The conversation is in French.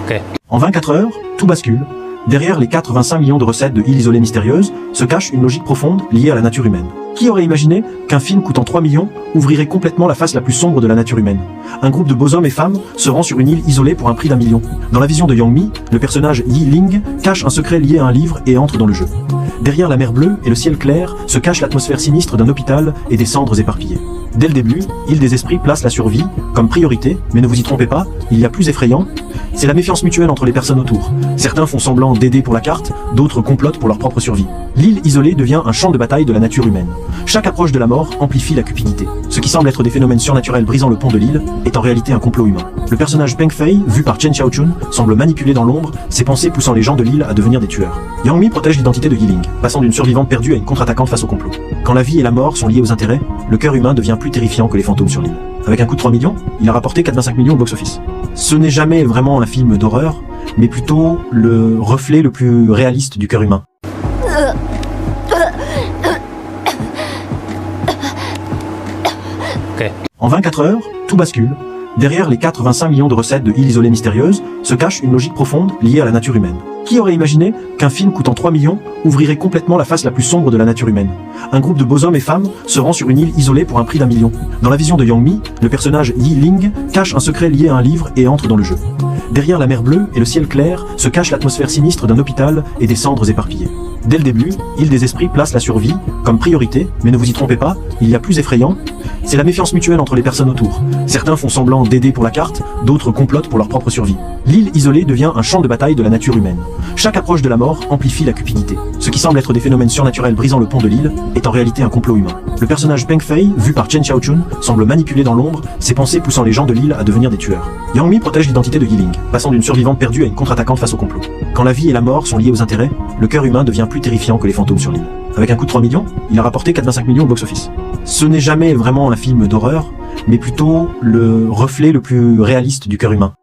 Ok. En 24 heures, tout bascule. Derrière les 85 millions de recettes de îles isolées mystérieuses se cache une logique profonde liée à la nature humaine. Qui aurait imaginé qu'un film coûtant 3 millions ouvrirait complètement la face la plus sombre de la nature humaine? Un groupe de beaux hommes et femmes se rend sur une île isolée pour un prix d'1 million. Dans la vision de Yang Mi, le personnage Yi Ling cache un secret lié à un livre et entre dans le jeu. Derrière la mer bleue et le ciel clair se cache l'atmosphère sinistre d'un hôpital et des cendres éparpillées. Dès le début, Île des Esprits place la survie comme priorité, mais ne vous y trompez pas, il y a plus effrayant, c'est la méfiance mutuelle entre les personnes autour. Certains font semblant d'aider pour la carte, d'autres complotent pour leur propre survie. L'île isolée devient un champ de bataille de la nature humaine. Chaque approche de la mort amplifie la cupidité. Ce qui semble être des phénomènes surnaturels brisant le pont de l'île est en réalité un complot humain. Le personnage Peng Fei, vu par Chen Xiaochun, semble manipuler dans l'ombre, ses pensées poussant les gens de l'île à devenir des tueurs. Yang Mi protège l'identité de Yi Ling, passant d'une survivante perdue à une contre-attaquante face au complot. Quand la vie et la mort sont liées aux intérêts, le cœur humain devient plus terrifiant que les fantômes sur l'île. Avec un coût de 3 millions, il a rapporté 4,25 millions au box-office. Ce n'est jamais vraiment un film d'horreur, mais plutôt le reflet le plus réaliste du cœur humain. Ok. En 24 heures, tout bascule. Derrière les 85 millions de recettes de îles isolées mystérieuses se cache une logique profonde liée à la nature humaine. Qui aurait imaginé qu'un film coûtant 3 millions ouvrirait complètement la face la plus sombre de la nature humaine? Un groupe de beaux hommes et femmes se rend sur une île isolée pour un prix d'1 million. Dans la vision de Yang Mi, le personnage Yi Ling cache un secret lié à un livre et entre dans le jeu. Derrière la mer bleue et le ciel clair se cache l'atmosphère sinistre d'un hôpital et des cendres éparpillées. Dès le début, Île des Esprits place la survie comme priorité, mais ne vous y trompez pas, il y a plus effrayant, c'est la méfiance mutuelle entre les personnes autour. Certains font semblant d'aider pour la carte, d'autres complotent pour leur propre survie. L'île isolée devient un champ de bataille de la nature humaine. Chaque approche de la mort amplifie la cupidité. Ce qui semble être des phénomènes surnaturels brisant le pont de l'île est en réalité un complot humain. Le personnage Peng Fei, vu par Chen Xiaochun, semble manipuler dans l'ombre, ses pensées poussant les gens de l'île à devenir des tueurs. Yang Mi protège l'identité de Yi Ling, passant d'une survivante perdue à une contre-attaquante face au complot. Quand la vie et la mort sont liées aux intérêts, le cœur humain devient plus terrifiant que les fantômes sur l'île. Avec un coût de 3 millions, il a rapporté 4,25 millions au box-office. Ce n'est jamais vraiment un film d'horreur, mais plutôt le reflet le plus réaliste du cœur humain.